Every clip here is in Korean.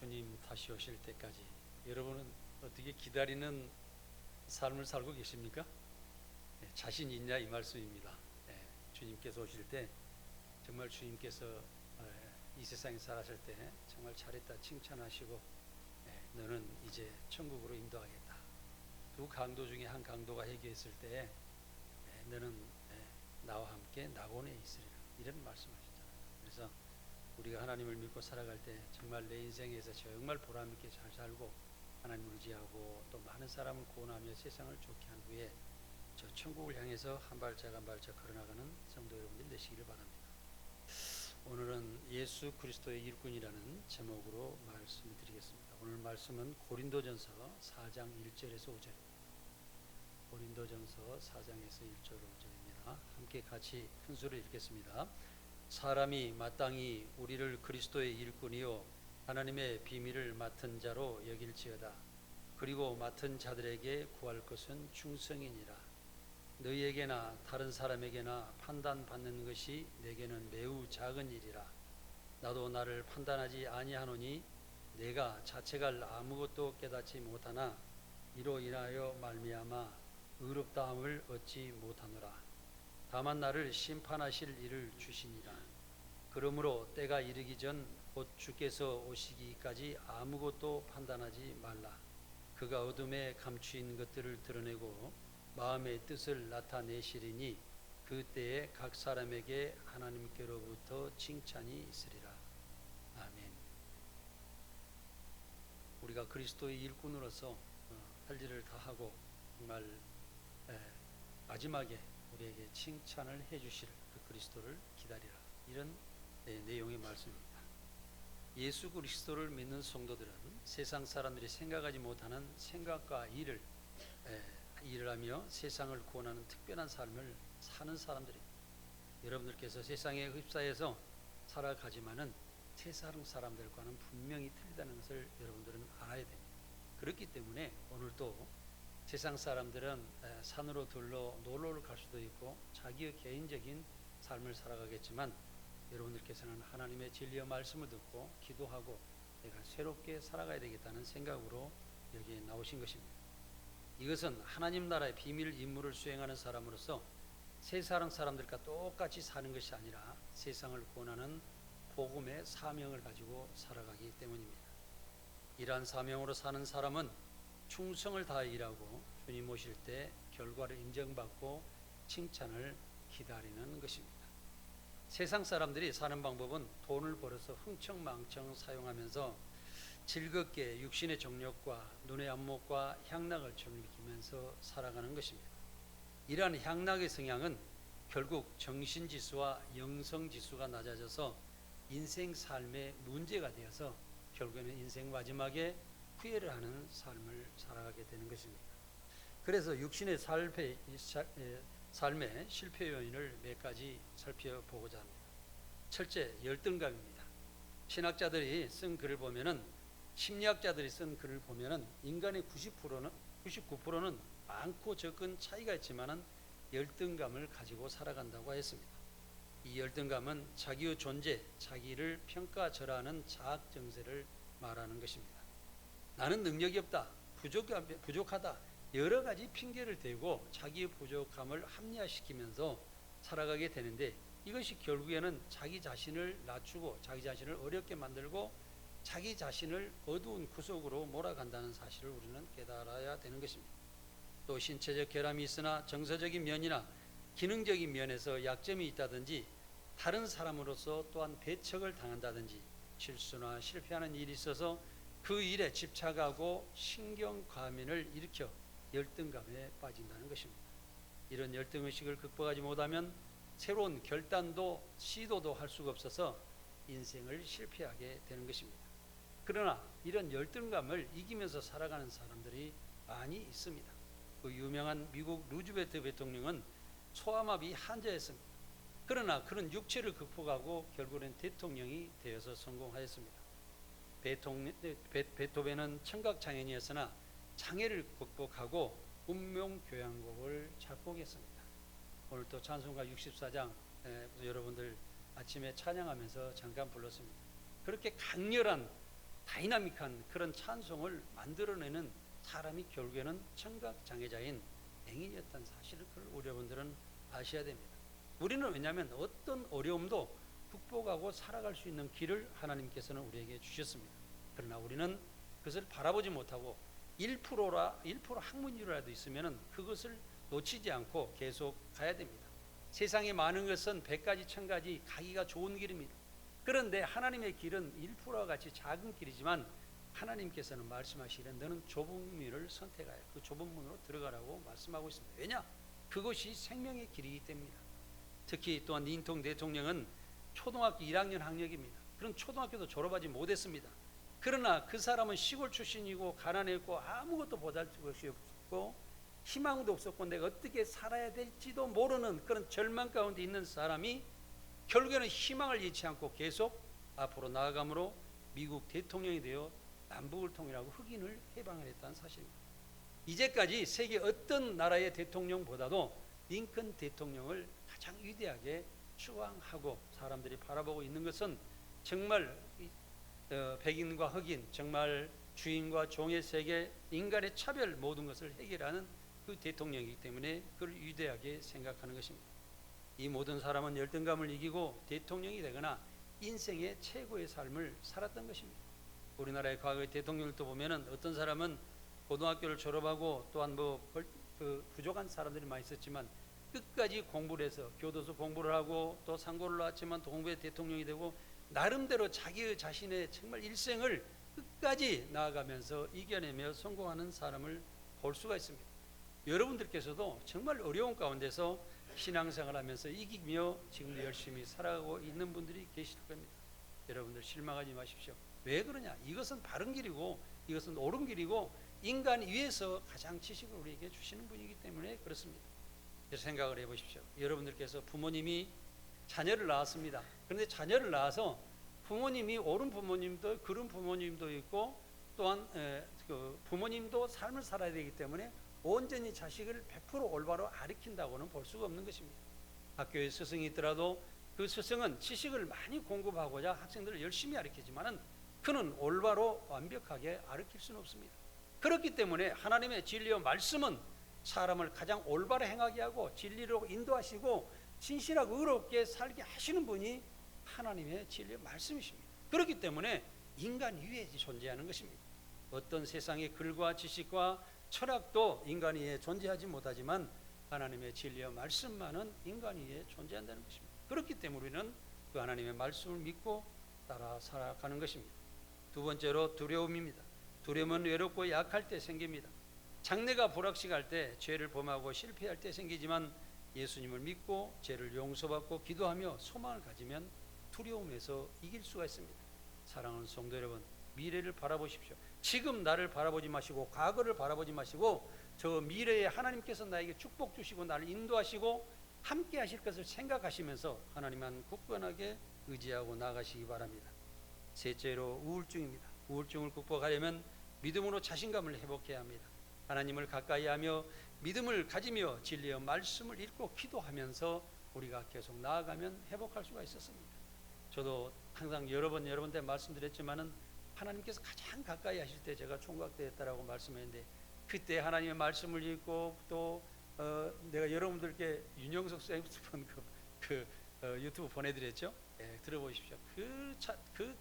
주님 다시 오실 때까지 여러분은 어떻게 기다리는 삶을 살고 계십니까? 자신 있냐 이 말씀입니다. 주님께서 오실 때 정말 주님께서 이 세상에 살았을 때 정말 잘했다 칭찬하시고 너는 이제 천국으로 인도하겠다. 두 강도 중에 한 강도가 회개했을 때 너는 나와 함께 낙원에 있으리라 이런 말씀하셨잖아요. 그래서 우리가 하나님을 믿고 살아갈 때 정말 내 인생에서 정말 보람있게 잘 살고 하나님을 의지하고 또 많은 사람을 구원하며 세상을 좋게 한 후에 저 천국을 향해서 한 발짝 한 발짝 걸어나가는 성도 여러분들 되시기를 바랍니다. 오늘은 예수 그리스도의 일꾼이라는 제목으로 말씀을 드리겠습니다. 오늘 말씀은 고린도전서 4장 1절에서 5절입니다. 고린도전서 4장에서 1절 5절입니다. 함께 같이 큰 소리로 읽겠습니다. 사람이 마땅히 우리를 그리스도의 일꾼이요 하나님의 비밀을 맡은 자로 여길지어다. 그리고 맡은 자들에게 구할 것은 충성이니라. 너희에게나 다른 사람에게나 판단받는 것이 내게는 매우 작은 일이라. 나도 나를 판단하지 아니하노니 내가 자책할 아무것도 깨닫지 못하나 이로 인하여 말미암아 의롭다함을 얻지 못하노라. 다만 나를 심판하실 일을 주시니라. 그러므로 때가 이르기 전 곧 주께서 오시기까지 아무것도 판단하지 말라. 그가 어둠에 감추인 것들을 드러내고 마음의 뜻을 나타내시리니 그때에 각 사람에게 하나님께로부터 칭찬이 있으리라. 아멘. 우리가 그리스도의 일꾼으로서 할 일을 다 하고 정말 마지막에 우리에게 칭찬을 해주실 그 그리스도를 기다리라. 이런 내용의 말씀입니다. 예수 그리스도를 믿는 성도들은 세상 사람들이 생각하지 못하는 생각과 일을 하며 세상을 구원하는 특별한 삶을 사는 사람들입니다. 여러분들께서 세상에 흡사해서 살아가지만은 세상 사람들과는 분명히 틀리다는 것을 여러분들은 알아야 됩니다. 그렇기 때문에 오늘도 세상 사람들은 산으로 들러 놀러를 갈 수도 있고 자기의 개인적인 삶을 살아가겠지만 여러분들께서는 하나님의 진리의 말씀을 듣고 기도하고 내가 새롭게 살아가야 되겠다는 생각으로 여기에 나오신 것입니다. 이것은 하나님 나라의 비밀 임무를 수행하는 사람으로서 세상 사람들과 똑같이 사는 것이 아니라 세상을 구원하는 복음의 사명을 가지고 살아가기 때문입니다. 이러한 사명으로 사는 사람은 충성을 다해 일하고 주님 오실 때 결과를 인정받고 칭찬을 기다리는 것입니다. 세상 사람들이 사는 방법은 돈을 벌어서 흥청망청 사용하면서 즐겁게 육신의 정욕과 눈의 안목과 향락을 즐기면서 살아가는 것입니다. 이러한 향락의 성향은 결국 정신지수와 영성지수가 낮아져서 인생 삶의 문제가 되어서 결국에는 인생 마지막에 후회를 하는 삶을 살아가게 되는 것입니다. 그래서 육신의 삶의 실패 요인을 몇 가지 살펴보고자 합니다. 첫째, 열등감입니다. 신학자들이 쓴 글을 보면은 심리학자들이 쓴 글을 보면은 인간의 99%는 많고 적은 차이가 있지만은 열등감을 가지고 살아간다고 했습니다. 이 열등감은 자기의 존재, 자기를 평가절하하는 자학 정세를 말하는 것입니다. 나는 능력이 없다, 부족하다, 여러 가지 핑계를 대고 자기의 부족함을 합리화시키면서 살아가게 되는데 이것이 결국에는 자기 자신을 낮추고 자기 자신을 어렵게 만들고 자기 자신을 어두운 구석으로 몰아간다는 사실을 우리는 깨달아야 되는 것입니다. 또 신체적 결함이 있으나 정서적인 면이나 기능적인 면에서 약점이 있다든지 다른 사람으로서 또한 배척을 당한다든지 실수나 실패하는 일이 있어서 그 일에 집착하고 신경과민을 일으켜 열등감에 빠진다는 것입니다. 이런 열등의식을 극복하지 못하면 새로운 결단도 시도도 할 수가 없어서 인생을 실패하게 되는 것입니다. 그러나 이런 열등감을 이기면서 살아가는 사람들이 많이 있습니다. 그 유명한 미국 루즈벨트 대통령은 소아마비 환자였습니다. 그러나 그런 육체를 극복하고 결국은 대통령이 되어서 성공하였습니다. 베토벤은 청각장애인이었으나 장애를 극복하고 운명교향곡을 작곡했습니다. 오늘 또 찬송가 64장 여러분들 아침에 찬양하면서 잠깐 불렀습니다. 그렇게 강렬한 다이나믹한 그런 찬송을 만들어내는 사람이 결국에는 청각장애자인 맹인이었다는 사실을 우리 여러분들은 아셔야 됩니다. 우리는 왜냐하면 어떤 어려움도 극복하고 살아갈 수 있는 길을 하나님께서는 우리에게 주셨습니다. 그러나 우리는 그것을 바라보지 못하고 1% 학문이라도 있으면 그것을 놓치지 않고 계속 가야 됩니다. 세상에 많은 것은 100가지 1000가지 가기가 좋은 길입니다. 그런데 하나님의 길은 1%와 같이 작은 길이지만 하나님께서는 말씀하시기를 너는 좁은 문을 선택하여 그 좁은 문으로 들어가라고 말씀하고 있습니다. 왜냐? 그것이 생명의 길이기 때문입니다. 특히 또한 린통 대통령은 초등학교 1학년 학력입니다. 그런 초등학교도 졸업하지 못했습니다. 그러나 그 사람은 시골 출신이고 가난했고 아무것도 보잘것이 없고 희망도 없었고 내가 어떻게 살아야 될지도 모르는 그런 절망 가운데 있는 사람이 결국에는 희망을 잃지 않고 계속 앞으로 나아감으로 미국 대통령이 되어 남북을 통일하고 흑인을 해방을 했다는 사실입니다. 이제까지 세계 어떤 나라의 대통령보다도 링컨 대통령을 가장 위대하게 추앙하고 사람들이 바라보고 있는 것은 정말 백인과 흑인, 정말 주인과 종의 세계, 인간의 차별 모든 것을 해결하는 그 대통령이기 때문에 그를 위대하게 생각하는 것입니다. 이 모든 사람은 열등감을 이기고 대통령이 되거나 인생의 최고의 삶을 살았던 것입니다. 우리나라의 과거의 대통령들도 보면은 어떤 사람은 고등학교를 졸업하고 또한 부족한 사람들이 많이 있었지만 끝까지 공부를 해서 교도소 공부를 하고 또 상고를 나왔지만 동부의 대통령이 되고 나름대로 자기 자신의 정말 일생을 끝까지 나아가면서 이겨내며 성공하는 사람을 볼 수가 있습니다. 여러분들께서도 정말 어려운 가운데서 신앙생활 하면서 이기며 지금도 열심히 살아가고 있는 분들이 계실 겁니다. 여러분들 실망하지 마십시오. 왜 그러냐? 이것은 바른 길이고 이것은 옳은 길이고 인간 위에서 가장 지식을 우리에게 주시는 분이기 때문에 그렇습니다. 그래서 생각을 해보십시오. 여러분들께서 부모님이 자녀를 낳았습니다. 그런데 자녀를 낳아서 부모님이 옳은 부모님도 그른 부모님도 있고 또한 그 부모님도 삶을 살아야 되기 때문에 온전히 자식을 100% 올바로 가르친다고는 볼 수가 없는 것입니다. 학교에 스승이 있더라도 그 스승은 지식을 많이 공급하고자 학생들을 열심히 가르치지만은 그는 올바로 완벽하게 가르칠 수는 없습니다. 그렇기 때문에 하나님의 진리와 말씀은 사람을 가장 올바로 행하게 하고 진리로 인도하시고 진실하고 의롭게 살게 하시는 분이 하나님의 진리의 말씀이십니다. 그렇기 때문에 인간 위에 존재하는 것입니다. 어떤 세상의 글과 지식과 철학도 인간 위에 존재하지 못하지만 하나님의 진리와 말씀만은 인간 위에 존재한다는 것입니다. 그렇기 때문에 우리는 그 하나님의 말씀을 믿고 따라 살아가는 것입니다. 두 번째로 두려움입니다. 두려움은 외롭고 약할 때 생깁니다. 장래가 불확실할 때, 죄를 범하고 실패할 때 생기지만 예수님을 믿고 죄를 용서받고 기도하며 소망을 가지면 두려움에서 이길 수가 있습니다. 사랑하는 성도 여러분, 미래를 바라보십시오. 지금 나를 바라보지 마시고 과거를 바라보지 마시고 저 미래에 하나님께서 나에게 축복 주시고 나를 인도하시고 함께 하실 것을 생각하시면서 하나님만 굳건하게 의지하고 나가시기 바랍니다. 셋째로 우울증입니다. 우울증을 극복하려면 믿음으로 자신감을 회복해야 합니다. 하나님을 가까이 하며 믿음을 가지며 진리의 말씀을 읽고 기도하면서 우리가 계속 나아가면 회복할 수가 있었습니다. 저도 항상 여러 번한테 말씀드렸지만은 하나님께서 가장 가까이 하실 때 제가 총각 때였다라고 말씀했는데 그때 하나님의 말씀을 읽고 또 내가 여러분들께 윤영석 쌤 유튜브 보내드렸죠. 예, 들어보십시오.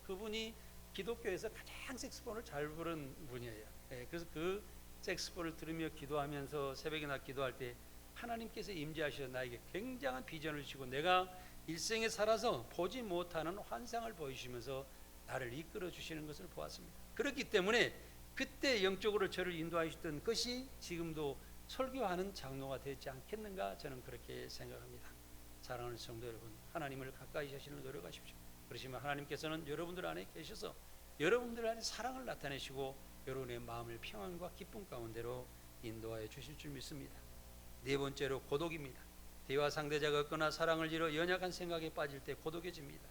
그분이 기독교에서 가장 색소폰을 잘 부른 분이에요. 예, 그래서 그 색소폰을 들으며 기도하면서 새벽이나 기도할 때 하나님께서 임재하셔서 나에게 굉장한 비전을 주시고 내가 일생에 살아서 보지 못하는 환상을 보이시면서 나를 이끌어 주시는 것을 보았습니다. 그렇기 때문에 그때 영적으로 저를 인도하셨던 것이 지금도 설교하는 장로가 되지 않겠는가 저는 그렇게 생각합니다. 사랑하는 성도 여러분, 하나님을 가까이 하시는 노력하십시오. 그러시면 하나님께서는 여러분들 안에 계셔서 여러분들 안에 사랑을 나타내시고 여러분의 마음을 평안과 기쁨 가운데로 인도하여 주실 줄 믿습니다. 네 번째로 고독입니다. 대화 상대자가 없거나 사랑을 잃어 연약한 생각에 빠질 때 고독해집니다.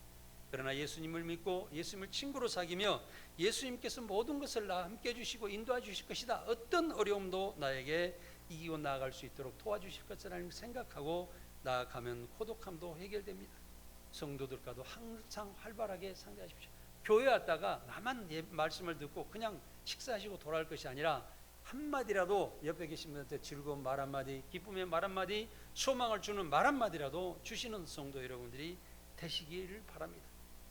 그러나 예수님을 믿고 예수님을 친구로 사귀며 예수님께서 모든 것을 나 함께 해주시고 인도해 주실 것이다. 어떤 어려움도 나에게 이기고 나아갈 수 있도록 도와주실 것을 생각하고 나아가면 고독함도 해결됩니다. 성도들과도 항상 활발하게 상대하십시오. 교회 왔다가 나만 말씀을 듣고 그냥 식사하시고 돌아갈 것이 아니라 한마디라도 옆에 계신 분한테 즐거운 말 한마디, 기쁨의 말 한마디, 소망을 주는 말 한마디라도 주시는 성도 여러분들이 되시기를 바랍니다.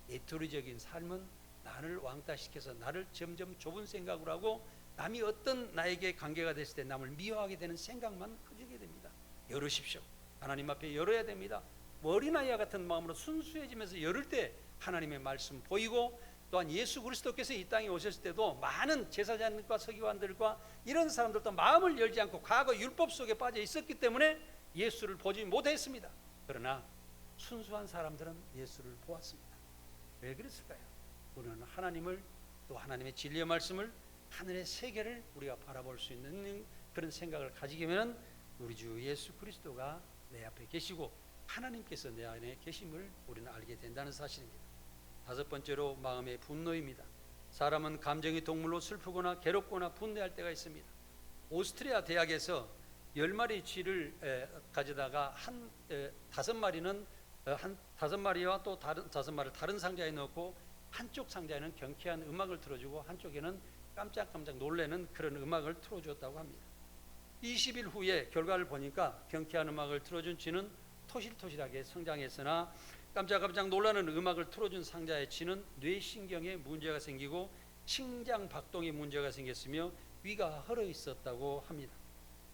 예토리적인 삶은 나를 왕따시켜서 나를 점점 좁은 생각으로 하고 남이 어떤 나에게 관계가 됐을 때 남을 미워하게 되는 생각만 커지게 됩니다. 열으십시오. 하나님 앞에 열어야 됩니다. 어린아이와 같은 마음으로 순수해지면서 열을 때 하나님의 말씀 보이고, 또한 예수 그리스도께서 이 땅에 오셨을 때도 많은 제사장들과 서기관들과 이런 사람들도 마음을 열지 않고 과거 율법 속에 빠져 있었기 때문에 예수를 보지 못했습니다. 그러나 순수한 사람들은 예수를 보았습니다. 왜 그랬을까요? 우리는 하나님을, 또 하나님의 진리의 말씀을, 하늘의 세계를 우리가 바라볼 수 있는 그런 생각을 가지게 되면 우리 주 예수 그리스도가 내 앞에 계시고 하나님께서 내 안에 계심을 우리는 알게 된다는 사실입니다. 다섯 번째로 마음의 분노입니다. 사람은 감정의 동물로 슬프거나 괴롭거나 분노할 때가 있습니다. 오스트리아 대학에서 10마리 쥐를 가져다가 한 5마리는 한 5마리와 또 다른 5마리를 다른 상자에 넣고 한쪽 상자에는 경쾌한 음악을 틀어주고 한쪽에는 깜짝깜짝 놀라는 그런 음악을 틀어주었다고 합니다. 20일 후에 결과를 보니까 경쾌한 음악을 틀어준 쥐는 토실토실하게 성장했으나 깜짝깜짝 놀라는 음악을 틀어준 상자의 쥐는 뇌신경에 문제가 생기고 심장 박동에 문제가 생겼으며 위가 헐어 있었다고 합니다.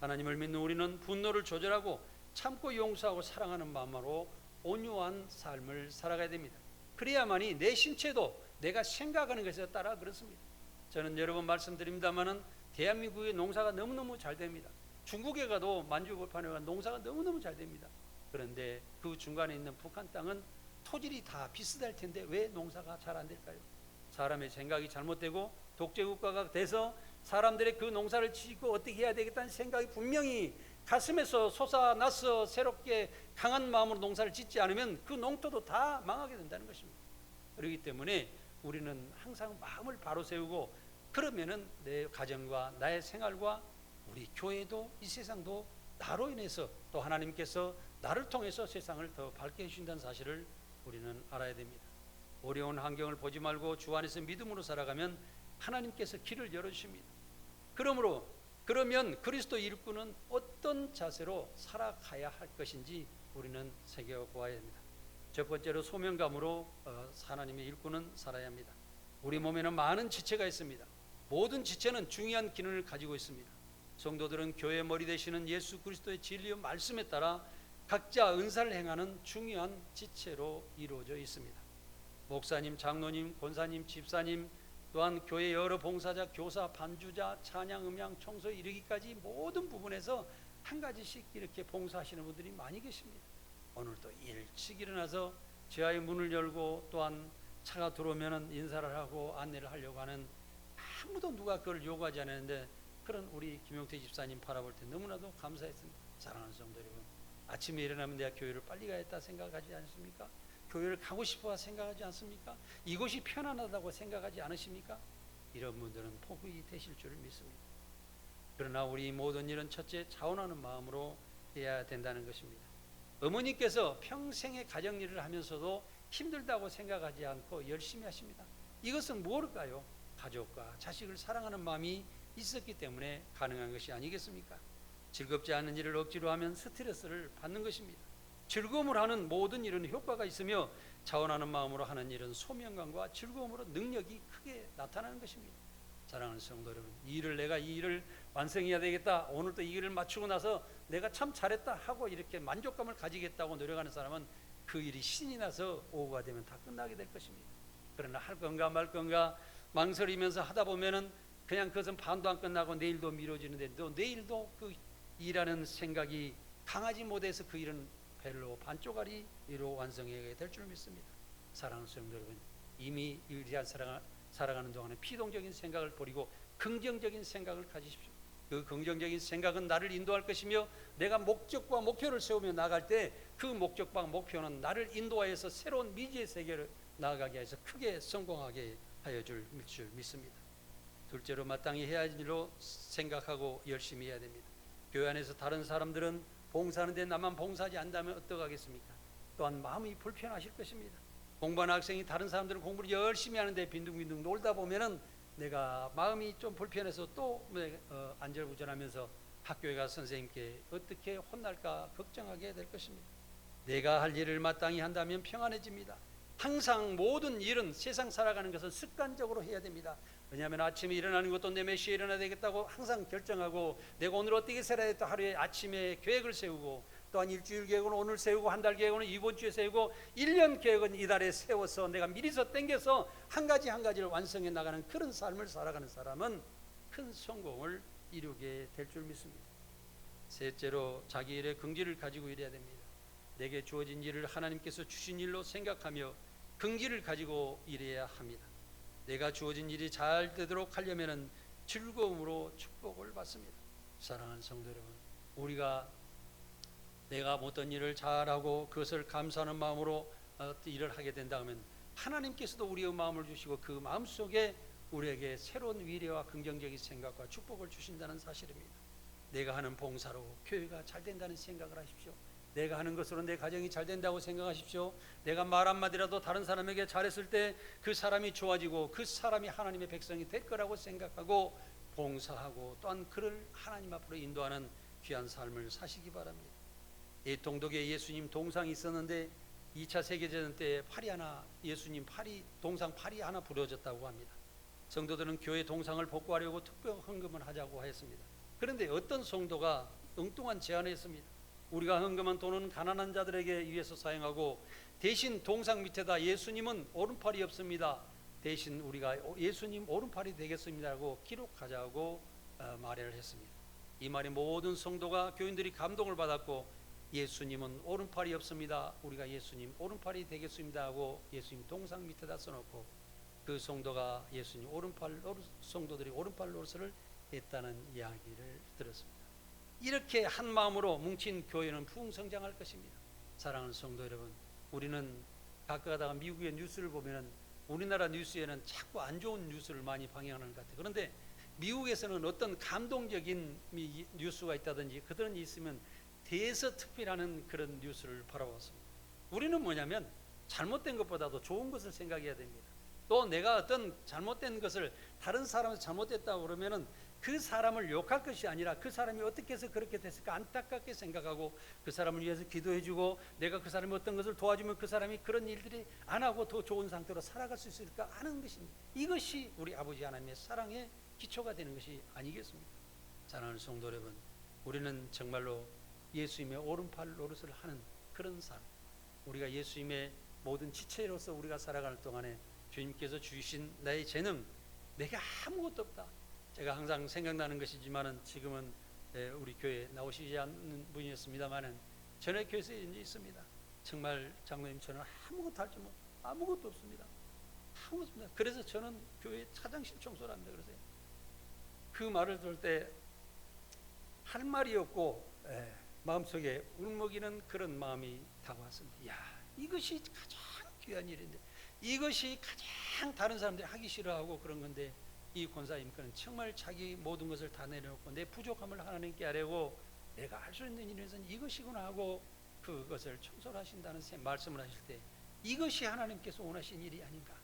하나님을 믿는 우리는 분노를 조절하고 참고 용서하고 사랑하는 마음으로 온유한 삶을 살아가야 됩니다. 그래야만이 내 신체도 내가 생각하는 것에 따라 그렇습니다. 저는 여러 번 말씀드립니다마는 대한민국의 농사가 너무너무 잘 됩니다. 중국에 가도 만주벌판에 가도 농사가 너무너무 잘 됩니다. 그런데 그 중간에 있는 북한 땅은 토질이 다 비슷할 텐데 왜 농사가 잘 안 될까요? 사람의 생각이 잘못되고 독재국가가 돼서 사람들의 그 농사를 짓고 어떻게 해야 되겠다는 생각이 분명히 가슴에서 솟아나서 새롭게 강한 마음으로 농사를 짓지 않으면 그 농토도 다 망하게 된다는 것입니다. 그렇기 때문에 우리는 항상 마음을 바로 세우고, 그러면은 내 가정과 나의 생활과 우리 교회도 이 세상도 나로 인해서 또 하나님께서 나를 통해서 세상을 더 밝게 해주신다는 사실을 우리는 알아야 됩니다. 어려운 환경을 보지 말고 주 안에서 믿음으로 살아가면 하나님께서 길을 열어주십니다. 그러면 그리스도 일꾼은 어떤 자세로 살아가야 할 것인지 우리는 새겨보아야 합니다. 첫 번째로 소명감으로 하나님의 일꾼은 살아야 합니다. 우리 몸에는 많은 지체가 있습니다. 모든 지체는 중요한 기능을 가지고 있습니다. 성도들은 교회의 머리 되시는 예수 그리스도의 진리의 말씀에 따라 각자 은사를 행하는 중요한 지체로 이루어져 있습니다. 목사님, 장로님, 권사님, 집사님, 또한 교회 여러 봉사자, 교사, 반주자, 찬양, 음향, 청소 이르기까지 모든 부분에서 한 가지씩 이렇게 봉사하시는 분들이 많이 계십니다. 오늘도 일찍 일어나서 지하의 문을 열고 또한 차가 들어오면 인사를 하고 안내를 하려고 하는, 아무도 누가 그걸 요구하지 않았는데 그런 우리 김용태 집사님 바라볼 때 너무나도 감사했습니다. 사랑하는 성도 여러분, 아침에 일어나면 내가 교회를 빨리 가야겠다 생각하지 않습니까? 교회를 가고 싶어 생각하지 않습니까? 이곳이 편안하다고 생각하지 않으십니까? 이런 분들은 복이 되실 줄 믿습니다. 그러나 우리 모든 일은 첫째 자원하는 마음으로 해야 된다는 것입니다. 어머니께서 평생의 가정일을 하면서도 힘들다고 생각하지 않고 열심히 하십니다. 이것은 무엇일까요? 가족과 자식을 사랑하는 마음이 있었기 때문에 가능한 것이 아니겠습니까? 즐겁지 않은 일을 억지로 하면 스트레스를 받는 것입니다. 즐거움을 하는 모든 일은 효과가 있으며 자원하는 마음으로 하는 일은 소명감과 즐거움으로 능력이 크게 나타나는 것입니다. 사랑하는 성도 여러분, 내가 이 일을 완성해야 되겠다, 오늘도 이 일을 마치고 나서 내가 참 잘했다 하고 이렇게 만족감을 가지겠다고 노력하는 사람은 그 일이 신이 나서 오후가 되면 다 끝나게 될 것입니다. 그러나 할 건가 말 건가 망설이면서 하다 보면은 그냥 그것은 반도 안 끝나고 내일도 미뤄지는데 또 내일도 그 일하는 생각이 강하지 못해서 그 일은 별로 반쪽짜리로 완성해야 될 줄 믿습니다. 사랑하는 성도 여러분, 이미 유리한 살아가는 동안에 피동적인 생각을 버리고 긍정적인 생각을 가지십시오. 그 긍정적인 생각은 나를 인도할 것이며 내가 목적과 목표를 세우며 나갈 때 그 목적과 목표는 나를 인도하여서 새로운 미지의 세계를 나아가게 해서 크게 성공하게 하여 줄 믿습니다. 둘째로 마땅히 해야 할 일로 생각하고 열심히 해야 됩니다. 교회 안에서 다른 사람들은 봉사하는데 나만 봉사하지 않는다면 어떡하겠습니까? 또한 마음이 불편하실 것입니다. 공부하는 학생이 다른 사람들은 공부를 열심히 하는데 빈둥빈둥 놀다 보면은 내가 마음이 좀 불편해서 또 안절부절하면서 학교에 가서 선생님께 어떻게 혼날까 걱정하게 될 것입니다. 내가 할 일을 마땅히 한다면 평안해집니다. 항상 모든 일은 세상 살아가는 것은 습관적으로 해야 됩니다. 왜냐하면 아침에 일어나는 것도 내 몇 시에 일어나야 되겠다고 항상 결정하고, 내가 오늘 어떻게 살아야 겠다 하루에 아침에 계획을 세우고, 또한 일주일 계획은 오늘 세우고, 한 달 계획은 이번 주에 세우고, 1년 계획은 이달에 세워서 내가 미리서 땡겨서 한 가지 한 가지를 완성해 나가는 그런 삶을 살아가는 사람은 큰 성공을 이루게 될 줄 믿습니다. 셋째로, 자기 일에 긍지를 가지고 일해야 됩니다. 내게 주어진 일을 하나님께서 주신 일로 생각하며 긍지를 가지고 일해야 합니다. 내가 주어진 일이 잘 되도록 하려면 즐거움으로 축복을 받습니다. 사랑하는 성도 여러분, 우리가 내가 어떤 일을 잘하고 그것을 감사하는 마음으로 일을 하게 된다 하면 하나님께서도 우리의 마음을 주시고 그 마음속에 우리에게 새로운 위로와 긍정적인 생각과 축복을 주신다는 사실입니다. 내가 하는 봉사로 교회가 잘 된다는 생각을 하십시오. 내가 하는 것으로 내 가정이 잘 된다고 생각하십시오. 내가 말 한마디라도 다른 사람에게 잘했을 때 그 사람이 좋아지고 그 사람이 하나님의 백성이 될 거라고 생각하고 봉사하고, 또한 그를 하나님 앞으로 인도하는 귀한 삶을 사시기 바랍니다. 이 동독에 예수님 동상이 있었는데 2차 세계대전 때 예수님 동상 팔이 하나 부러졌다고 합니다. 성도들은 교회 동상을 복구하려고 특별 헌금을 하자고 했습니다. 그런데 어떤 성도가 엉뚱한 제안을 했습니다. 우리가 헌금한 돈은 가난한 자들에게 위해서 사용하고, 대신 동상 밑에다 예수님은 오른팔이 없습니다, 대신 우리가 예수님 오른팔이 되겠습니다라고 기록하자고 말을 했습니다. 이 말에 모든 성도가, 교인들이 감동을 받았고, 예수님은 오른팔이 없습니다, 우리가 예수님 오른팔이 되겠습니다 하고 예수님 동상 밑에다 써놓고, 그 성도가 예수님 성도들이 오른팔 노릇을 했다는 이야기를 들었습니다. 이렇게 한 마음으로 뭉친 교회는 부흥성장할 것입니다. 사랑하는 성도 여러분, 우리는 가끔 가다가 미국의 뉴스를 보면 우리나라 뉴스에는 자꾸 안 좋은 뉴스를 많이 방영하는 것 같아요. 그런데 미국에서는 어떤 감동적인 뉴스가 있다든지 그들은 있으면 대서특필하는 그런 뉴스를 바라봤습니다. 우리는 뭐냐면 잘못된 것보다도 좋은 것을 생각해야 됩니다. 또 내가 어떤 잘못된 것을 다른 사람이 잘못됐다고 그러면은 그 사람을 욕할 것이 아니라 그 사람이 어떻게 해서 그렇게 됐을까 안타깝게 생각하고 그 사람을 위해서 기도해주고, 내가 그 사람이 어떤 것을 도와주면 그 사람이 그런 일들이 안 하고 더 좋은 상태로 살아갈 수 있을까 하는 것입니다. 이것이 우리 아버지 하나님의 사랑의 기초가 되는 것이 아니겠습니까? 사랑하는 성도 여러분, 우리는 정말로 예수님의 오른팔 노릇을 하는 그런 삶, 우리가 예수님의 모든 지체로서 우리가 살아가는 동안에 주님께서 주신 나의 재능, 내게 아무것도 없다. 제가 항상 생각나는 것이지만은 지금은 우리 교회에 나오시지 않는 분이었습니다만은 전에 교회에 이제 있습니다. 정말 장로님, 저는 아무것도 할 줄 모르고 아무것도 없습니다. 아무것도 없습니다. 그래서 저는 교회 차장실 청소를 합니다. 그러세요. 그 말을 들을 때 할 말이 없고 마음속에 울먹이는 그런 마음이 다가왔습니다. 야, 이것이 가장 귀한 일인데, 이것이 가장 다른 사람들이 하기 싫어하고 그런 건데, 이 권사님께는 정말 자기 모든 것을 다 내려놓고 내 부족함을 하나님께 아뢰고 내가 할 수 있는 일에서는 이것이구나 하고 그것을 청소를 하신다는 말씀을 하실 때, 이것이 하나님께서 원하신 일이 아닌가.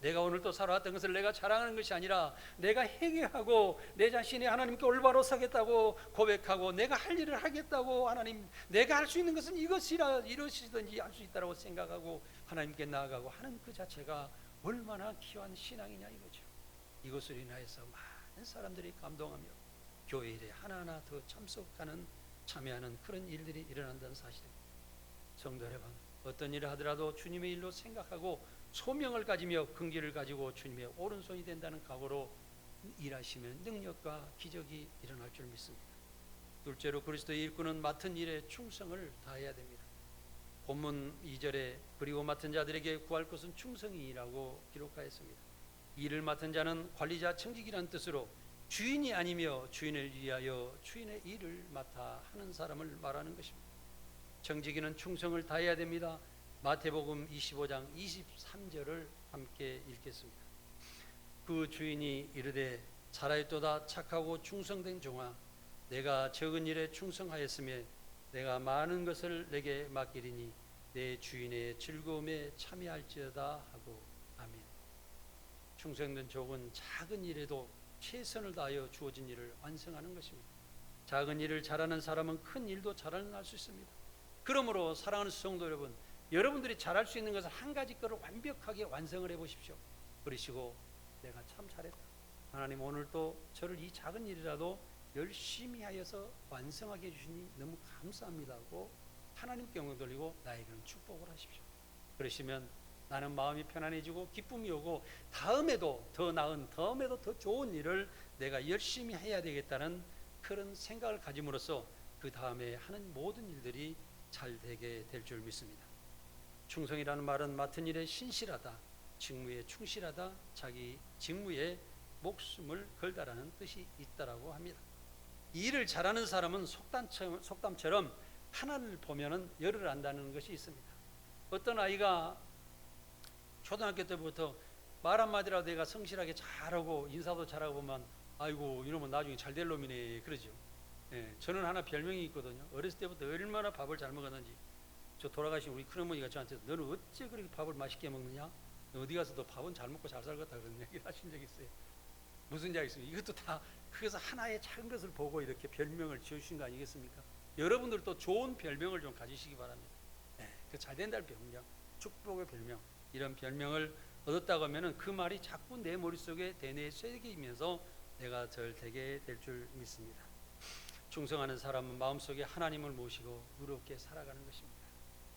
내가 오늘도 살아왔던 것을 내가 자랑하는 것이 아니라 내가 회개하고 내 자신이 하나님께 올바로 서겠다고 고백하고 내가 할 일을 하겠다고, 하나님 내가 할 수 있는 것은 이것이라 이러시든지 할 수 있다고 생각하고 하나님께 나아가고 하는 그 자체가 얼마나 귀한 신앙이냐 이거죠. 이것으로 인하여서 많은 사람들이 감동하며 교회 일에 하나하나 더 참여하는 그런 일들이 일어난다는 사실입니다. 성도 여러분, 어떤 일을 하더라도 주님의 일로 생각하고 소명을 가지며 긍지를 가지고 주님의 오른손이 된다는 각오로 일하시면 능력과 기적이 일어날 줄 믿습니다. 둘째로, 그리스도의 일꾼은 맡은 일에 충성을 다해야 됩니다. 본문 2절에 그리고 맡은 자들에게 구할 것은 충성이라고 기록하였습니다. 일을 맡은 자는 관리자, 청직이라는 뜻으로 주인이 아니며 주인을 위하여 주인의 일을 맡아 하는 사람을 말하는 것입니다. 청지기는 충성을 다해야 됩니다. 마태복음 25장 23절을 함께 읽겠습니다. 그 주인이 이르되 잘하였도다 착하고 충성된 종아, 내가 적은 일에 충성하였으며 내가 많은 것을 내게 맡기리니 내 주인의 즐거움에 참여할지어다 하고 아멘. 충성된 족은 작은 일에도 최선을 다하여 주어진 일을 완성하는 것입니다. 작은 일을 잘하는 사람은 큰 일도 잘할 수 있습니다. 그러므로 사랑하는 성도 여러분, 여러분들이 잘할 수 있는 것은 한 가지 거를 완벽하게 완성을 해보십시오. 그러시고 내가 참 잘했다, 하나님 오늘 또 저를 이 작은 일이라도 열심히 하여서 완성하게 해주시니 너무 감사합니다 하고 하나님께 영광 돌리고 나에게는 축복을 하십시오. 그러시면 나는 마음이 편안해지고 기쁨이 오고 다음에도 더 나은, 다음에도 더 좋은 일을 내가 열심히 해야 되겠다는 그런 생각을 가짐으로써 그 다음에 하는 모든 일들이 잘 되게 될 줄 믿습니다. 충성이라는 말은 맡은 일에 신실하다, 직무에 충실하다, 자기 직무에 목숨을 걸다라는 뜻이 있다라고 합니다. 이 일을 잘하는 사람은 속담처럼 하나를 보면은 열을 안다는 것이 있습니다. 어떤 아이가 초등학교 때부터 말 한마디라도 내가 성실하게 잘하고 인사도 잘하고 보면 아이고 이놈은 나중에 잘 될 놈이네 그러죠. 예, 저는 하나 별명이 있거든요. 어렸을 때부터 얼마나 밥을 잘 먹었는지 저 돌아가신 우리 큰어머니가 저한테 너는 어째 그렇게 밥을 맛있게 먹느냐, 어디 가서도 밥은 잘 먹고 잘 살겠다 그런 얘기를 하신 적이 있어요. 무슨 이야기 있습니까? 이것도 다 그래서 하나의 작은 것을 보고 이렇게 별명을 지으신 거 아니겠습니까? 여러분들도 좋은 별명을 좀 가지시기 바랍니다. 네, 그 잘 된다는 별명, 축복의 별명, 이런 별명을 얻었다고 하면은 그 말이 자꾸 내 머릿속에 대뇌에 새기면서 내가 잘 되게 될 줄 믿습니다. 충성하는 사람은 마음속에 하나님을 모시고 의롭게 살아가는 것입니다.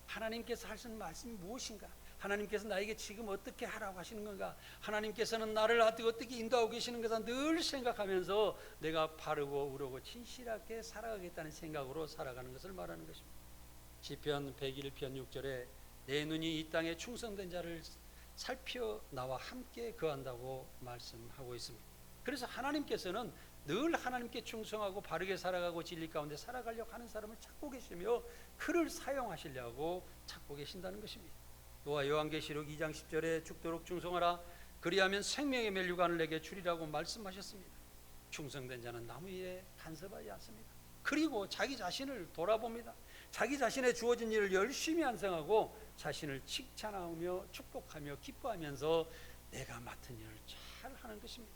하나님께서 하시는 말씀이 무엇인가? 하나님께서 나에게 지금 어떻게 하라고 하시는 건가? 하나님께서는 나를 어떻게 인도하고 계시는 것을 늘 생각하면서 내가 바르고 의롭고 진실하게 살아가겠다는 생각으로 살아가는 것을 말하는 것입니다. 시편 101편 6절에 내 눈이 이 땅에 충성된 자를 살펴 나와 함께 거한다고 말씀하고 있습니다. 그래서 하나님께서는 늘 하나님께 충성하고 바르게 살아가고 진리 가운데 살아가려고 하는 사람을 찾고 계시며 그를 사용하시려고 찾고 계신다는 것입니다. 또한 요한계시록 2장 10절에 죽도록 충성하라, 그리하면 생명의 멸류관을 내게 주리라고 말씀하셨습니다. 충성된 자는 나무 위에 간섭하지 않습니다. 그리고 자기 자신을 돌아봅니다. 자기 자신의 주어진 일을 열심히 완성하고 자신을 칭찬하며 축복하며 기뻐하면서 내가 맡은 일을 잘 하는 것입니다.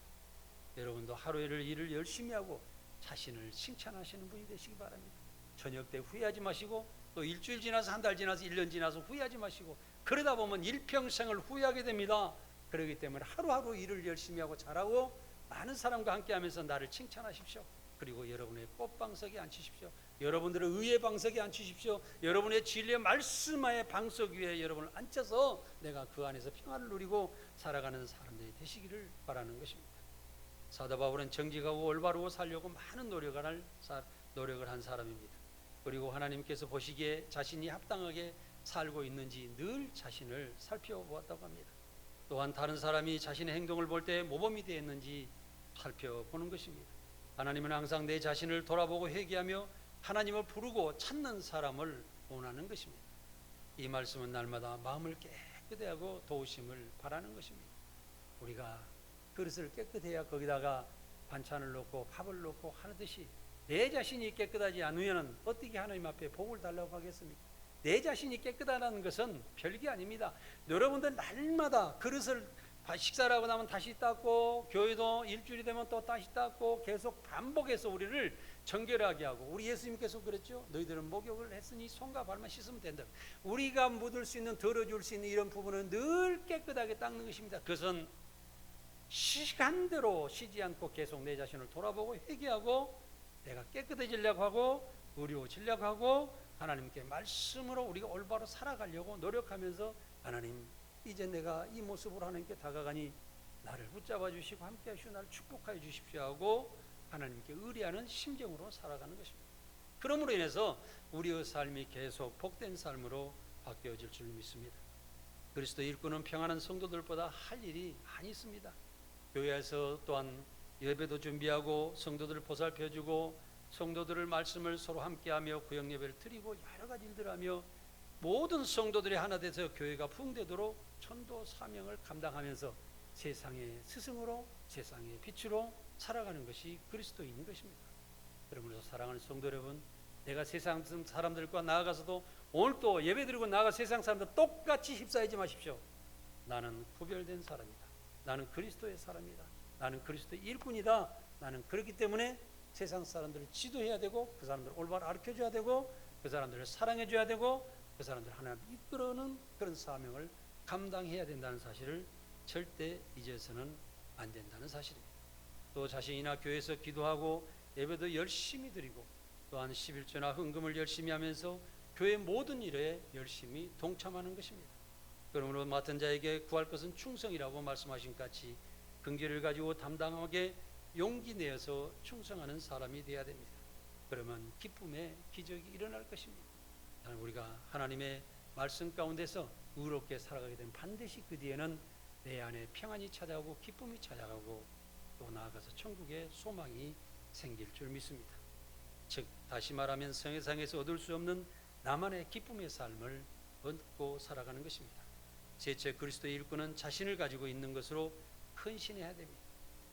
여러분도 하루 일을 열심히 하고 자신을 칭찬하시는 분이 되시기 바랍니다. 저녁 때 후회하지 마시고 또 일주일 지나서 한 달 지나서 1년 지나서 후회하지 마시고 그러다 보면 일평생을 후회하게 됩니다. 그렇기 때문에 하루하루 일을 열심히 하고 잘하고 많은 사람과 함께 하면서 나를 칭찬하십시오. 그리고 여러분의 꽃방석에 앉히십시오. 여러분들의 의의 방석에 앉히십시오. 여러분의 진리의 말씀의 방석 위에 여러분을 앉혀서 내가 그 안에서 평안을 누리고 살아가는 사람들이 되시기를 바라는 것입니다. 사도 바울은 정직하고 올바르고 살려고 많은 노력을 한 사람입니다. 그리고 하나님께서 보시기에 자신이 합당하게 살고 있는지 늘 자신을 살펴보았다고 합니다. 또한 다른 사람이 자신의 행동을 볼 때 모범이 되어 있는지 살펴보는 것입니다. 하나님은 항상 내 자신을 돌아보고 회개하며 하나님을 부르고 찾는 사람을 원하는 것입니다. 이 말씀은 날마다 마음을 깨끗하게 하고 도우심을 바라는 것입니다. 우리가 그릇을 깨끗해야 거기다가 반찬을 넣고 밥을 넣고 하듯이 내 자신이 깨끗하지 않으면 어떻게 하나님 앞에 복을 달라고 하겠습니까? 내 자신이 깨끗하다는 것은 별게 아닙니다. 여러분들 날마다 그릇을 식사를 하고 나면 다시 닦고 교회도 일주일이 되면 또 다시 닦고 계속 반복해서 우리를 정결하게 하고 우리 예수님께서 그랬죠. 너희들은 목욕을 했으니 손과 발만 씻으면 된다. 우리가 묻을 수 있는 덜어줄 수 있는 이런 부분은 늘 깨끗하게 닦는 것입니다. 그것은 시간대로 쉬지 않고 계속 내 자신을 돌아보고 회개하고 내가 깨끗해지려고 하고 의로워지려고 하고 하나님께 말씀으로 우리가 올바로 살아가려고 노력하면서 하나님 이제 내가 이 모습으로 하나님께 다가가니 나를 붙잡아 주시고 함께 하시고 나를 축복하여 주십시오 하고 하나님께 의뢰하는 심정으로 살아가는 것입니다. 그러므로 인해서 우리의 삶이 계속 복된 삶으로 바뀌어질 줄 믿습니다. 그리스도 일꾼은 평안한 성도들보다 할 일이 많이 있습니다. 교회에서 또한 예배도 준비하고 성도들을 보살펴주고 성도들을 말씀을 서로 함께하며 구역 예배를 드리고 여러 가지 일들을 하며 모든 성도들이 하나 돼서 교회가 부흥되도록 전도 사명을 감당하면서 세상의 스승으로 세상의 빛으로 살아가는 것이 그리스도인인 것입니다. 그러므로 사랑하는 성도 여러분, 내가 세상 사람들과 나아가서도 오늘 또 예배 드리고 나아가 세상 사람들 똑같이 휩싸이지 마십시오. 나는 구별된 사람이다. 나는 그리스도의 사람이다. 나는 그리스도의 일꾼이다. 나는 그렇기 때문에 세상 사람들을 지도해야 되고 그 사람들을 올바로 가르쳐줘야 되고 그 사람들을 사랑해줘야 되고 그 사람들을 하나님 이끌어오는 그런 사명을 감당해야 된다는 사실을 절대 잊어서는 안 된다는 사실입니다. 또 자신이나 교회에서 기도하고 예배도 열심히 드리고 또한 11조나 헌금을 열심히 하면서 교회 모든 일에 열심히 동참하는 것입니다. 그러므로 맡은 자에게 구할 것은 충성이라고 말씀하신 같이 긍지를 가지고 담당하게 용기 내어서 충성하는 사람이 되어야 됩니다. 그러면 기쁨의 기적이 일어날 것입니다. 우리가 하나님의 말씀 가운데서 의롭게 살아가게 되면 반드시 그 뒤에는 내 안에 평안이 찾아오고 기쁨이 찾아가고 또 나아가서 천국의 소망이 생길 줄 믿습니다. 즉 다시 말하면 세상에서 얻을 수 없는 나만의 기쁨의 삶을 얻고 살아가는 것입니다. 셋째, 그리스도의 일꾼은 자신을 가지고 있는 것으로 헌신해야 됩니다.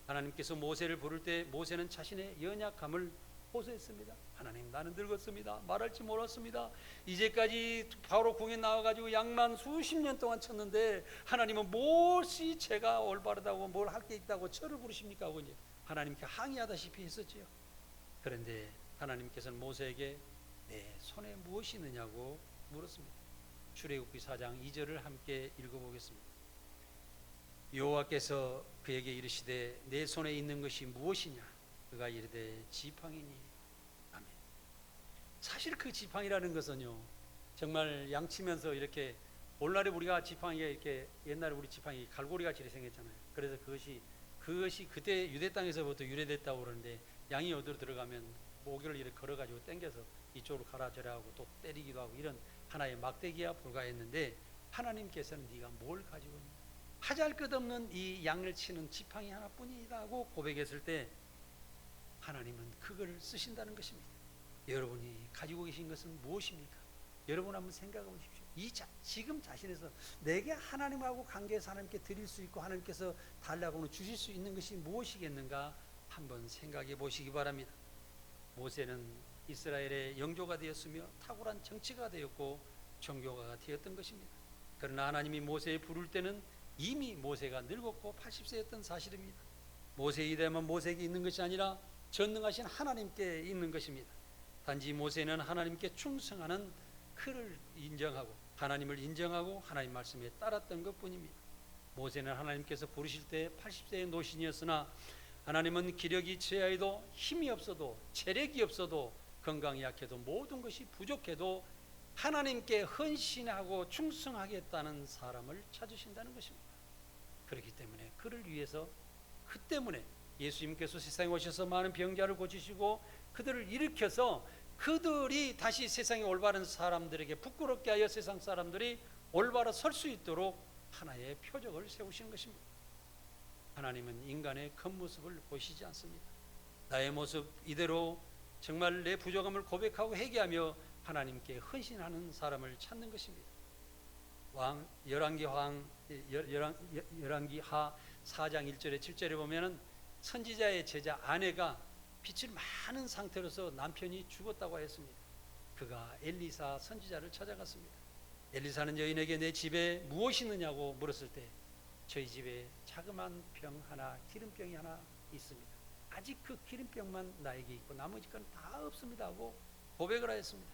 하나님께서 모세를 부를 때 모세는 자신의 연약함을 호소했습니다. 하나님, 나는 늙었습니다. 말할 줄 몰랐습니다. 이제까지 바로 궁에 나와가지고 양만 수십 년 동안 쳤는데 하나님은 무엇이 제가 올바르다고 뭘 할 게 있다고 저를 부르십니까? 하고 하나님께 항의하다시피 했었지요. 그런데 하나님께서는 모세에게 내 손에 무엇이 있느냐고 물었습니다. 출애굽기 4장 2절을 함께 읽어보겠습니다. 여호와께서 그에게 이르시되 내 손에 있는 것이 무엇이냐? 그가 이르되 지팡이니. 아멘. 사실 그 지팡이라는 것은요, 정말 양치면서 이렇게 오늘날에 우리가 지팡이가 이렇게 옛날에 우리 지팡이 갈고리같이 생겼잖아요. 그래서 그것이 그때 유대 땅에서부터 유래됐다고 그러는데 양이 어디로 들어가면 모기를 이렇게 걸어가지고 당겨서 이쪽으로 가라 저라 하고 또 때리기도 하고 이런 하나의 막대기와 불과했는데 하나님께서는 네가 뭘 가지고 있냐? 하잘것없는 이 양을 치는 지팡이 하나뿐이다 하고 고백했을 때 하나님은 그걸 쓰신다는 것입니다. 여러분이 가지고 계신 것은 무엇입니까? 여러분 한번 생각해 보십시오. 지금 자신에서 내게 하나님하고 관계해서 하나님께 드릴 수 있고 하나님께서 달라고는 주실 수 있는 것이 무엇이겠는가 한번 생각해 보시기 바랍니다. 모세는 이스라엘의 영조가 되었으며 탁월한 정치가 되었고 종교가가 되었던 것입니다. 그러나 하나님이 모세에 부를 때는 이미 모세가 늙었고 80세였던 사실입니다. 모세에 대하면 모세에게 있는 것이 아니라 전능하신 하나님께 있는 것입니다. 단지 모세는 하나님께 충성하는 그를 인정하고 하나님을 인정하고 하나님 말씀에 따랐던 것뿐입니다. 모세는 하나님께서 부르실 때 80세의 노신이었으나 하나님은 기력이 저하여도 힘이 없어도 체력이 없어도 건강이 약해도 모든 것이 부족해도 하나님께 헌신하고 충성하겠다는 사람을 찾으신다는 것입니다. 그렇기 때문에 그를 위해서 그 때문에 예수님께서 세상에 오셔서 많은 병자를 고치시고 그들을 일으켜서 그들이 다시 세상에 올바른 사람들에게 부끄럽게 하여 세상 사람들이 올바로 설 수 있도록 하나의 표적을 세우시는 것입니다. 하나님은 인간의 겉모습을 보시지 않습니다. 나의 모습 이대로 정말 내 부족함을 고백하고 회개하며 하나님께 헌신하는 사람을 찾는 것입니다. 열왕기하 4장 1절에 7절에 보면은 선지자의 제자 아내가 빛을 많은 상태로서 남편이 죽었다고 했습니다. 그가 엘리사 선지자를 찾아갔습니다. 엘리사는 여인에게 내 집에 무엇이 있느냐고 물었을 때 저희 집에 자그마한 병 하나, 기름병이 하나 있습니다. 아직 그 기름병만 나에게 있고 나머지 건 다 없습니다 하고 고백을 하였습니다.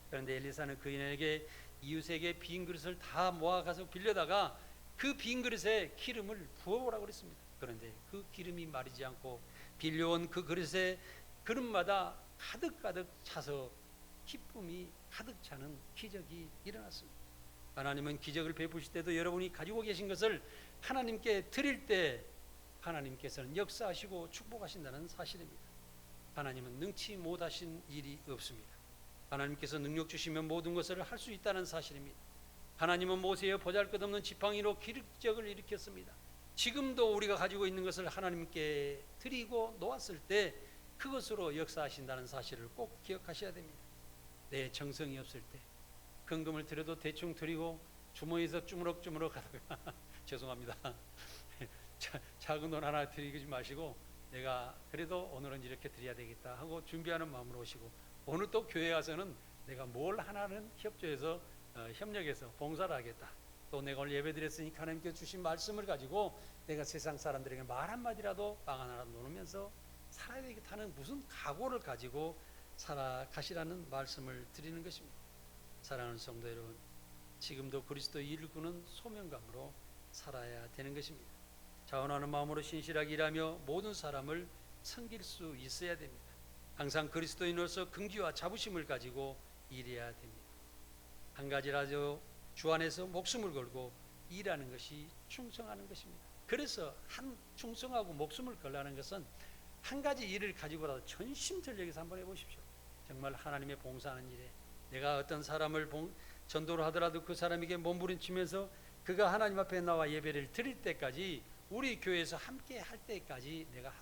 그런데 엘리사는 그 여인에게 이웃에게 빈 그릇을 다 모아가서 빌려다가 그 빈 그릇에 기름을 부어보라고 그랬습니다. 그런데 그 기름이 마르지 않고 빌려온 그 그릇에 그릇마다 가득가득 차서 기쁨이 가득 차는 기적이 일어났습니다. 하나님은 기적을 베푸실 때도 여러분이 가지고 계신 것을 하나님께 드릴 때 하나님께서는 역사하시고 축복하신다는 사실입니다. 하나님은 능치 못하신 일이 없습니다. 하나님께서 능력 주시면 모든 것을 할 수 있다는 사실입니다. 하나님은 모세의 보잘것없는 지팡이로 기적을 일으켰습니다. 지금도 우리가 가지고 있는 것을 하나님께 드리고 놓았을 때 그것으로 역사하신다는 사실을 꼭 기억하셔야 됩니다. 내 정성이 없을 때 헌금을 드려도 대충 드리고 주머니에서 주무럭주무럭 하다가 죄송합니다. 작은 돈 하나 드리지 마시고 내가 그래도 오늘은 이렇게 드려야 되겠다 하고 준비하는 마음으로 오시고 오늘 또 교회 와서는 내가 뭘 하나는 협조해서 협력해서 봉사를 하겠다. 또 내가 오늘 예배드렸으니까 하나님께 주신 말씀을 가지고 내가 세상 사람들에게 말 한마디라도 빵 하나라도 나누면서 살아야 되겠다는 무슨 각오를 가지고 살아가시라는 말씀을 드리는 것입니다. 사랑하는 성도 여러분, 지금도 그리스도의 일구는 소명감으로 살아야 되는 것입니다. 자원하는 마음으로 신실하게 일하며 모든 사람을 섬길 수 있어야 됩니다. 항상 그리스도인으로서 긍지와 자부심을 가지고 일해야 됩니다. 한 가지라도 주 안에서 목숨을 걸고 일하는 것이 충성하는 것입니다. 그래서 충성하고 목숨을 걸라는 것은 한 가지 일을 가지고라도 전심전력에서 한번 해보십시오. 정말 하나님의 봉사하는 일에 내가 어떤 사람을 전도를 하더라도 그 사람에게 몸부림치면서 그가 하나님 앞에 나와 예배를 드릴 때까지, 우리 교회에서 함께 할 때까지 내가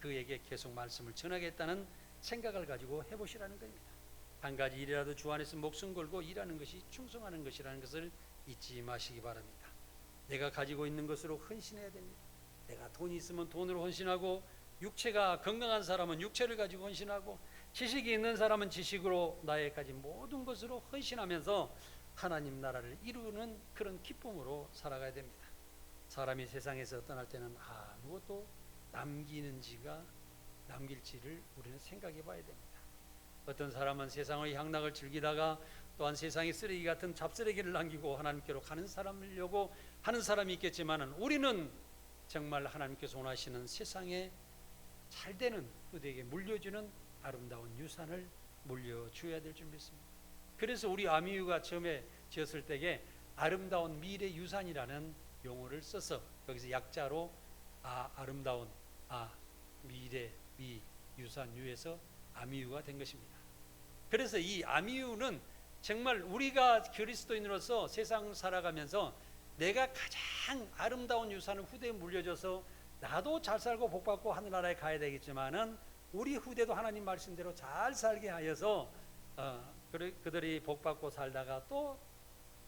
그에게 계속 말씀을 전하겠다는 생각을 가지고 해보시라는 겁니다. 한 가지 일이라도 주 안에서 목숨 걸고 일하는 것이 충성하는 것이라는 것을 잊지 마시기 바랍니다. 내가 가지고 있는 것으로 헌신해야 됩니다. 내가 돈이 있으면 돈으로 헌신하고, 육체가 건강한 사람은 육체를 가지고 헌신하고, 지식이 있는 사람은 지식으로 나의 가진 모든 것으로 헌신하면서 하나님 나라를 이루는 그런 기쁨으로 살아가야 됩니다. 사람이 세상에서 떠날 때는 아무것도 남길지를 우리는 생각해 봐야 됩니다. 어떤 사람은 세상의 향락을 즐기다가 또한 세상의 쓰레기 같은 잡쓰레기를 남기고 하나님께로 가는 사람이려고 하는 사람이 있겠지만, 우리는 정말 하나님께서 원하시는 세상에 잘되는 그들에게 물려주는 아름다운 유산을 물려줘야 될 줄 믿습니다. 그래서 우리 아미유가 처음에 지었을 때에 아름다운 미래 유산이라는 용어를 써서 거기서 약자로 아름다운 미래 미 유산 유에서 아미유가 된 것입니다. 그래서 이 아미유는 정말 우리가 그리스도인으로서 세상 살아가면서 내가 가장 아름다운 유산을 후대에 물려줘서 나도 잘 살고 복받고 하늘나라에 가야 되겠지만은 우리 후대도 하나님 말씀대로 잘 살게 하여서 그들이 복받고 살다가 또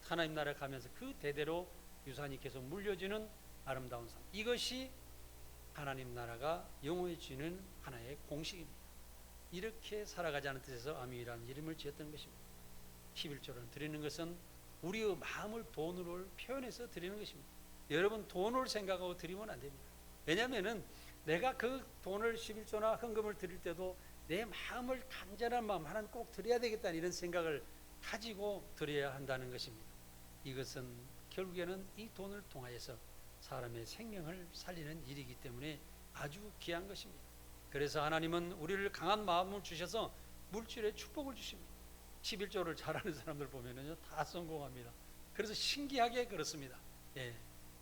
하나님 나라에 가면서 그 대대로 유산이 계속 물려지는 아름다운 삶, 이것이 하나님 나라가 영원해지는 하나의 공식입니다. 이렇게 살아가자는 뜻에서 아미유라는 이름을 지었던 것입니다. 11조를 드리는 것은 우리의 마음을 돈으로 표현해서 드리는 것입니다. 여러분, 돈을 생각하고 드리면 안 됩니다. 왜냐하면 내가 그 돈을 11조나 헌금을 드릴 때도 내 마음을, 간절한 마음, 하나님 꼭 드려야 되겠다는 이런 생각을 가지고 드려야 한다는 것입니다. 이것은 결국에는 이 돈을 통하여서 사람의 생명을 살리는 일이기 때문에 아주 귀한 것입니다. 그래서 하나님은 우리를 강한 마음을 주셔서 물질의 축복을 주십니다. 11조를 잘하는 사람들 보면은요, 다 성공합니다. 그래서 신기하게 그렇습니다.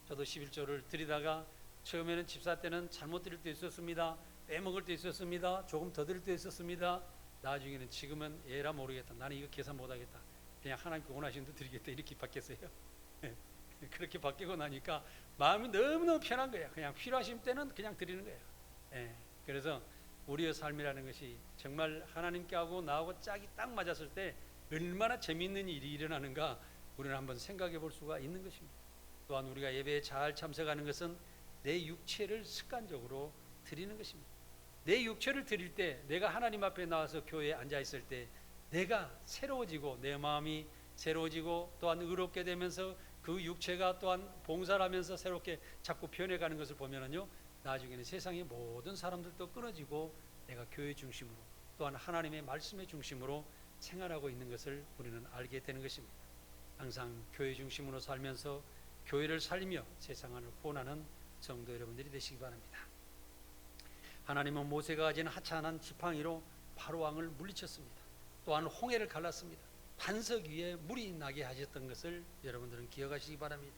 저도 11조를 드리다가 처음에는 집사 때는 잘못 드릴 때 있었습니다. 빼먹을 때 있었습니다. 조금 더 드릴 때 있었습니다. 나중에는 지금은 에라 모르겠다. 나는 이거 계산 못하겠다. 그냥 하나님께 원하시는 대 드리겠다. 이렇게 바뀌었어요. 그렇게 바뀌고 나니까 마음이 너무너무 편한 거예요. 그냥 필요하신 때는 그냥 드리는 거예요. 그래서 우리의 삶이라는 것이 정말 하나님께 하고 나하고 짝이 딱 맞았을 때 얼마나 재미있는 일이 일어나는가 우리는 한번 생각해 볼 수가 있는 것입니다. 또한 우리가 예배에 잘 참석하는 것은 내 육체를 습관적으로 드리는 것입니다. 내 육체를 드릴 때, 내가 하나님 앞에 나와서 교회에 앉아 있을 때 내가 새로워지고 내 마음이 새로워지고 또한 의롭게 되면서 그 육체가 또한 봉사를 하면서 새롭게 자꾸 변해가는 것을 보면은요, 나중에는 세상의 모든 사람들도 끊어지고 내가 교회 중심으로 또한 하나님의 말씀의 중심으로 생활하고 있는 것을 우리는 알게 되는 것입니다. 항상 교회 중심으로 살면서 교회를 살리며 세상을 구원하는 성도 여러분들이 되시기 바랍니다. 하나님은 모세가 가진 하찮은 지팡이로 바로 왕을 물리쳤습니다. 또한 홍해를 갈랐습니다. 반석 위에 물이 나게 하셨던 것을 여러분들은 기억하시기 바랍니다.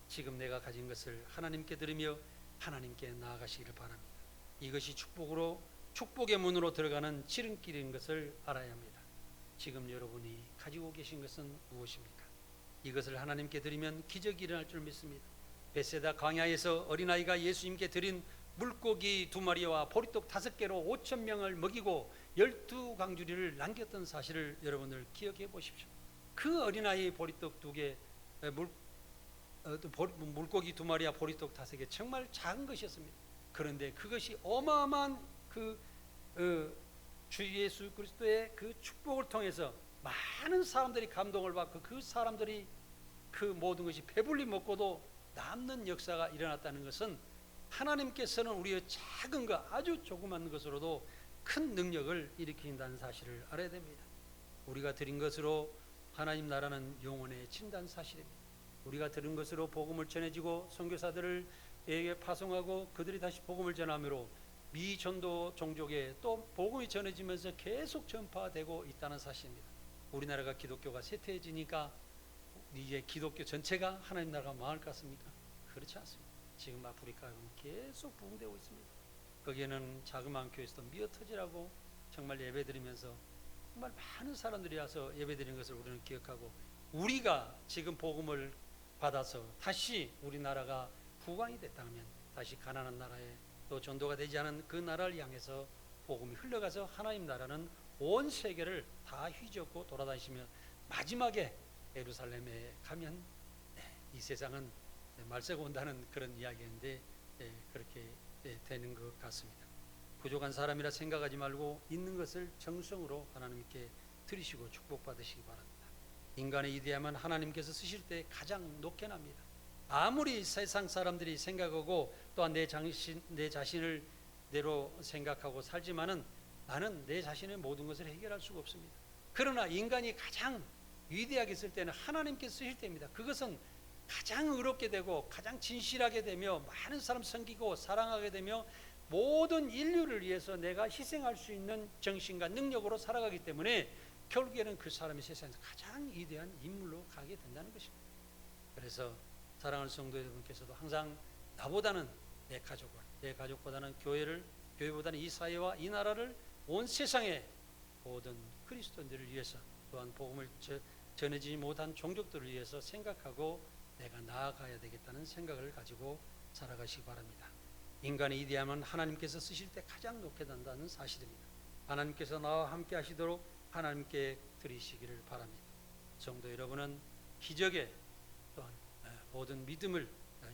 지금 내가 가진 것을 하나님께 드리며 하나님께 나아가시기를 바랍니다. 이것이 축복의 문으로 들어가는 지름길인 것을 알아야 합니다. 지금 여러분이 가지고 계신 것은 무엇입니까? 이것을 하나님께 드리면 기적이 일어날 줄 믿습니다. 베세다 광야에서 어린아이가 예수님께 드린 물고기 2마리와 보리떡 5개로 5,000명을 먹이고 12강주리를 남겼던 사실을 여러분들 기억해 보십시오. 그 어린아이 보리떡 2개, 물고기 2마리와 보리떡 5개, 정말 작은 것이었습니다. 그런데 그것이 어마어마한 그 주 예수 그리스도의 그 축복을 통해서 많은 사람들이 감동을 받고 그 사람들이 그 모든 것이 배불리 먹고도 남는 역사가 일어났다는 것은 하나님께서는 우리의 작은 것, 아주 조그만 것으로도 큰 능력을 일으킨다는 사실을 알아야 됩니다. 우리가 드린 것으로 하나님 나라는 영원해진다는 사실입니다. 우리가 들은 것으로 복음을 전해지고 선교사들에게 파송하고 그들이 다시 복음을 전함으로 미전도 종족에 또 복음이 전해지면서 계속 전파되고 있다는 사실입니다. 우리나라가 기독교가 쇠퇴해지니까 이제 기독교 전체가 하나님 나라가 망할 것 같습니까? 그렇지 않습니다. 지금 아프리카는 계속 부흥되고 있습니다. 거기에는 자그마한 교회에서도 미어터지라고 정말 예배드리면서 정말 많은 사람들이 와서 예배드리는 것을 우리는 기억하고, 우리가 지금 복음을 받아서 다시 우리나라가 부강이 됐다면 다시 가난한 나라에 또 전도가 되지 않은 그 나라를 향해서 복음이 흘러가서 하나님 나라는 온 세계를 다 휘젓고 돌아다니시며 마지막에 예루살렘에 가면 이 세상은 말세가 온다는 그런 이야기인데 그렇게 되는 것 같습니다. 부족한 사람이라 생각하지 말고 있는 것을 정성으로 하나님께 드리시고 축복받으시기 바랍니다. 인간의 이대함은 하나님께서 쓰실 때 가장 높게 납니다. 아무리 세상 사람들이 생각하고 또한 내 자신을 내로 생각하고 살지만은 나는 내 자신의 모든 것을 해결할 수가 없습니다. 그러나 인간이 가장 위대하게 쓸 때는 하나님께서 쓰실 때입니다. 그것은 가장 의롭게 되고 가장 진실하게 되며 많은 사람 섬기고 사랑하게 되며 모든 인류를 위해서 내가 희생할 수 있는 정신과 능력으로 살아가기 때문에 결국에는 그 사람이 세상에서 가장 위대한 인물로 가게 된다는 것입니다. 그래서 사랑하는 성도 여러분께서도 항상 나보다는 내 가족을, 내 가족보다는 교회보다는 이 사회와 이 나라를, 온 세상의 모든 그리스도인들을 위해서, 또한 복음을 전해지지 못한 종족들을 위해서 생각하고 내가 나아가야 되겠다는 생각을 가지고 살아가시기 바랍니다. 인간의 이대함은 하나님께서 쓰실 때 가장 높게 된다는 사실입니다. 하나님께서 나와 함께 하시도록 하나님께 드리시기를 바랍니다. 성도 여러분은 기적에 또한 모든 믿음을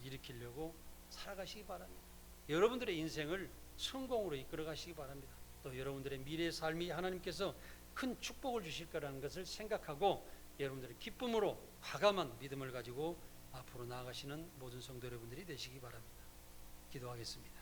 일으키려고 살아가시기 바랍니다. 여러분들의 인생을 성공으로 이끌어 가시기 바랍니다. 또 여러분들의 미래의 삶이 하나님께서 큰 축복을 주실 거라는 것을 생각하고 여러분들의 기쁨으로 과감한 믿음을 가지고 앞으로 나아가시는 모든 성도 여러분들이 되시기 바랍니다. 기도하겠습니다.